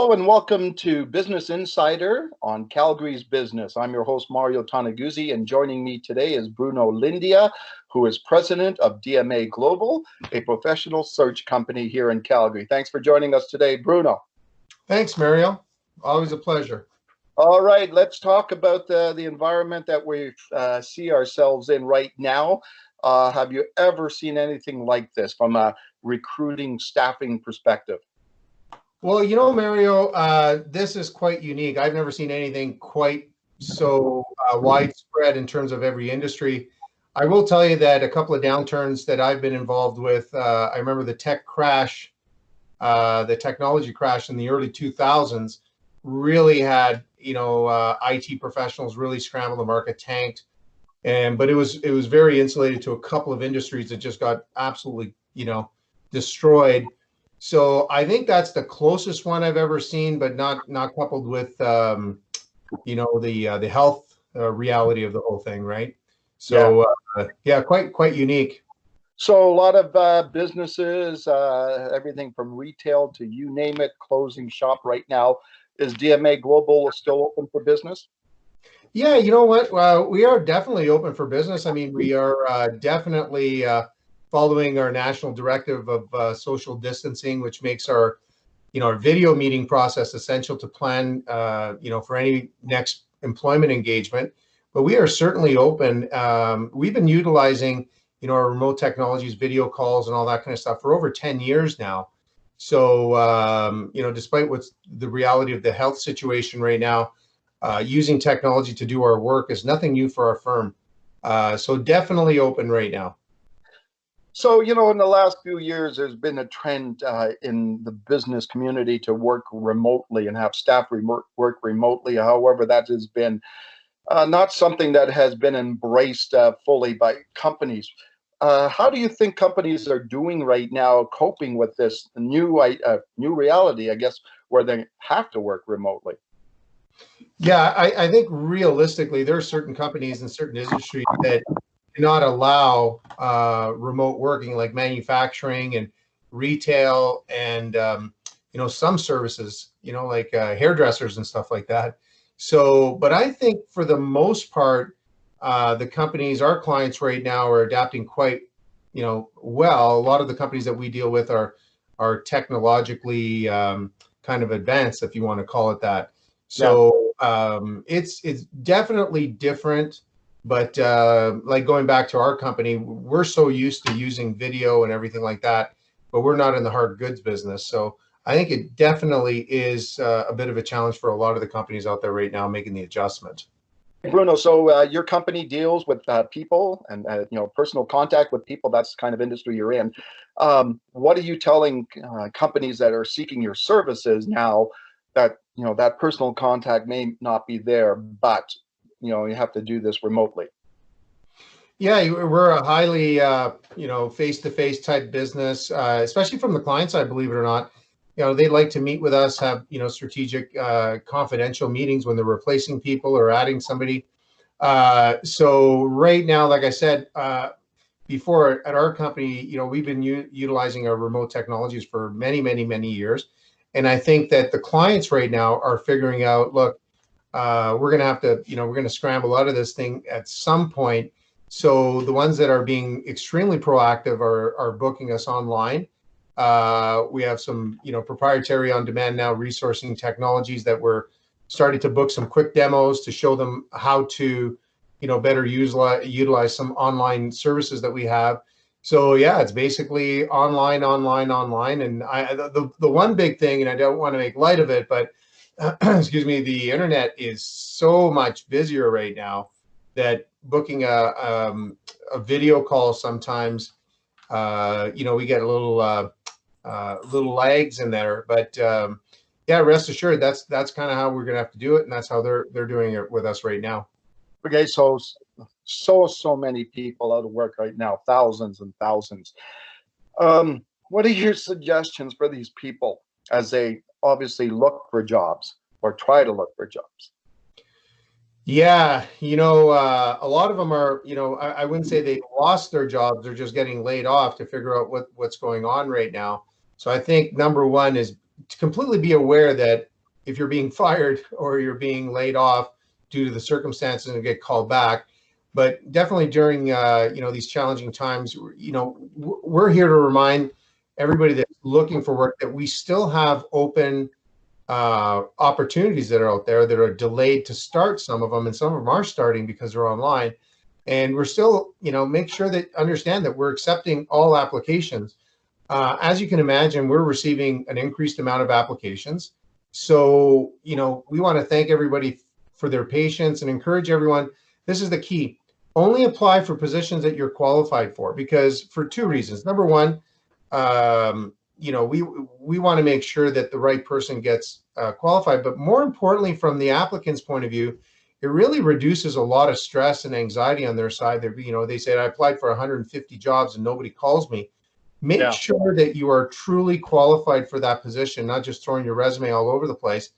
Hello and welcome to Business Insider on Calgary's Business. I'm your host, Mario Toneguzzi, and joining me today is Bruno Lindia, who is president of DMA Global, a professional search company here in Calgary. Thanks for joining us today, Bruno. Thanks, Mario. Always a pleasure. All right, let's talk about the environment that we see ourselves in right now. Have you ever seen anything like this from a recruiting, staffing perspective? Well, Mario, this is quite unique. I've never seen anything quite so widespread in terms of every industry. I will tell you that a couple of downturns that I've been involved with, I remember the tech crash, the technology crash in the early 2000s really had, IT professionals really scrambled, the market tanked. But it was very insulated to a couple of industries that just got absolutely, destroyed. So I think that's the closest one I've ever seen, but not coupled with the health reality of the whole thing, right? So quite unique. So a lot of businesses, everything from retail to you name it, closing shop right now. Is DMA Global still open for business? Yeah, you know what? We are definitely open for business. I mean, we are definitely following our national directive of social distancing, which makes our video meeting process essential to plan, for any next employment engagement. But we are certainly open. We've been utilizing, our remote technologies, video calls and all that kind of stuff for over 10 years now. So, despite what's the reality of the health situation right now, using technology to do our work is nothing new for our firm. So definitely open right now. So, in the last few years, there's been a trend in the business community to work remotely and have staff work remotely. However, that has been not something that has been embraced fully by companies. How do you think companies are doing right now, coping with this new reality, I guess, where they have to work remotely? Yeah, I think realistically, there are certain companies in certain industries that do not allow remote working, like manufacturing and retail and some services, like hairdressers and stuff like that. So, but I think for the most part, the companies, our clients right now, are adapting quite well. A lot of the companies that we deal with are technologically kind of advanced, if you want to call it that. So it's definitely different. But like going back to our company, we're so used to using video and everything like that, but we're not in the hard goods business. So I think it definitely is a bit of a challenge for a lot of the companies out there right now making the adjustment. Bruno, so your company deals with people and personal contact with people. That's the kind of industry you're in. What are you telling companies that are seeking your services now that that personal contact may not be there, but you have to do this remotely? Yeah, we're a highly, face-to-face type business, especially from the client side, believe it or not. They'd like to meet with us, have, strategic, confidential meetings when they're replacing people or adding somebody. So right now, like I said, before at our company, we've been utilizing our remote technologies for many, many, many years. And I think that the clients right now are figuring out, look, we're going to have to, we're going to scramble out of this thing at some point. So the ones that are being extremely proactive are booking us online. We have some, proprietary on-demand now resourcing technologies that we're starting to book some quick demos to show them how to, better utilize some online services that we have. So yeah, it's basically online. And the one big thing, and I don't want to make light of it, but excuse me, the internet is so much busier right now that booking a video call sometimes, we get a little lags in there. But yeah, rest assured, that's kind of how we're going to have to do it, and that's how they're doing it with us right now. Okay, so many people out of work right now, thousands and thousands. What are your suggestions for these people as they obviously look for jobs or try to look for jobs? Yeah, a lot of them are, I wouldn't say they lost their jobs, they're just getting laid off to figure out what's going on right now. So I think number one is to completely be aware that if you're being fired or you're being laid off due to the circumstances and get called back. But definitely during these challenging times, we're here to remind everybody that's looking for work that we still have open opportunities that are out there that are delayed to start, some of them, and some of them are starting because they're online. And we're still, make sure that understand that we're accepting all applications. As you can imagine, we're receiving an increased amount of applications. So, we want to thank everybody for their patience and encourage everyone. This is the key. Only apply for positions that you're qualified for, because for two reasons. Number one, we want to make sure that the right person gets qualified. But more importantly, from the applicant's point of view, it really reduces a lot of stress and anxiety on their side. They said, I applied for 150 jobs and nobody calls me. Make sure that you are truly qualified for that position, not just throwing your resume all over the place,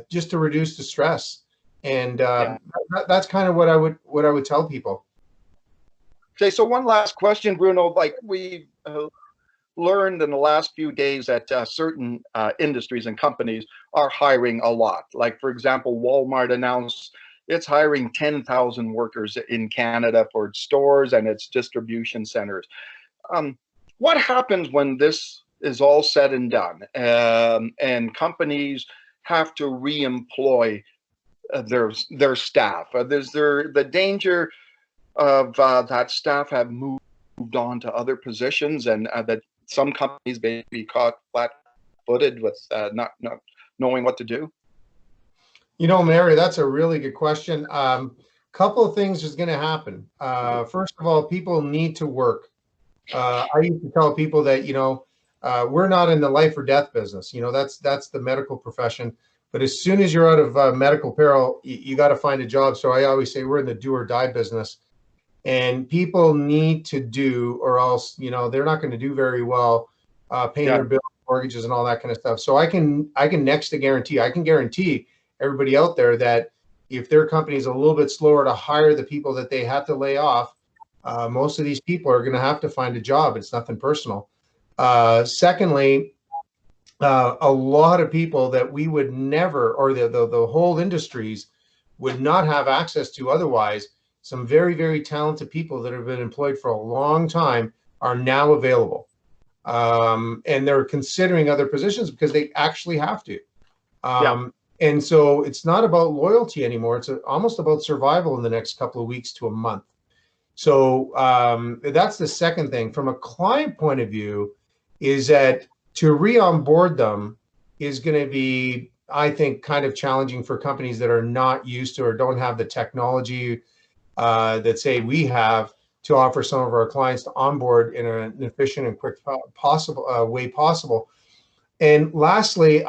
just to reduce the stress. And that's kind of what I would tell people. Okay, so one last question, Bruno. Like we learned in the last few days that certain industries and companies are hiring a lot. Like, for example, Walmart announced it's hiring 10,000 workers in Canada for its stores and its distribution centers. What happens when this is all said and done and companies have to re-employ their staff? Is there the danger of that staff have moved on to other positions, and that some companies may be caught flat-footed with not knowing what to do? Mary, that's a really good question. Couple of things is going to happen. First of all, people need to work. I used to tell people that, we're not in the life or death business. That's the medical profession. But as soon as you're out of medical peril, you got to find a job. So I always say we're in the do or die business. And people need to do, or else, they're not going to do very well paying their bills, mortgages, and all that kind of stuff. So I can guarantee everybody out there that if their company is a little bit slower to hire the people that they have to lay off, most of these people are going to have to find a job. It's nothing personal. Secondly, a lot of people that we would never, or the whole industries would not have access to otherwise, some very, very talented people that have been employed for a long time are now available. And they're considering other positions because they actually have to. And so it's not about loyalty anymore. It's almost about survival in the next couple of weeks to a month. So that's the second thing. From a client point of view, is that to re-onboard them is going to be, I think, kind of challenging for companies that are not used to or don't have the technology that, say, we have to offer some of our clients to onboard in an efficient and quick way possible. And lastly,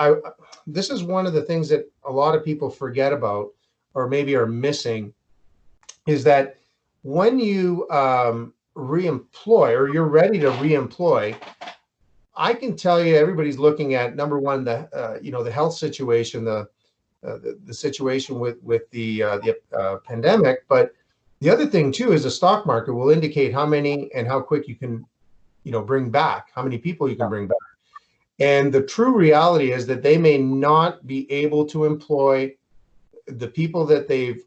this is one of the things that a lot of people forget about, or maybe are missing, is that when you re-employ, or you're ready to re-employ, I can tell you everybody's looking at, number one, the health situation, the situation with the pandemic, but the other thing too is the stock market will indicate how many and how quick you can, bring back, how many people you can bring back. And the true reality is that they may not be able to employ the people that they've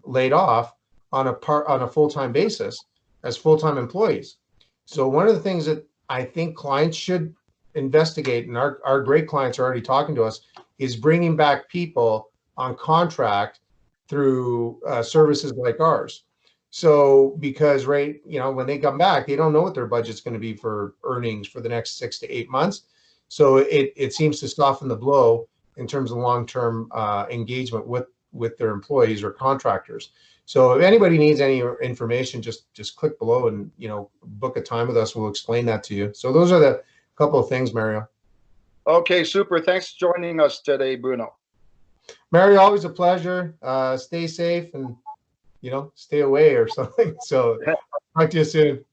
laid off on a full-time basis as full-time employees. So one of the things that I think clients should investigate, and our great clients are already talking to us, is bringing back people on contract through services like ours. So because when they come back, they don't know what their budget's going to be for earnings for the next 6 to 8 months. So it seems to soften the blow in terms of long-term engagement with their employees or contractors. So if anybody needs any information, just click below and book a time with us. We'll explain that to you. So those are the couple of things, Mario. Okay, super. Thanks for joining us today, Bruno. Mario, always a pleasure. Stay safe and stay away or something. So talk to you soon.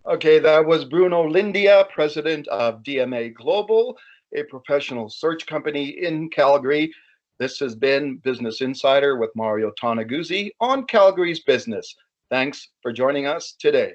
Okay, that was Bruno Lindia, president of DMA Global, a professional search company in Calgary. This has been Business Insider with Mario Toneguzzi on Calgary's Business. Thanks for joining us today.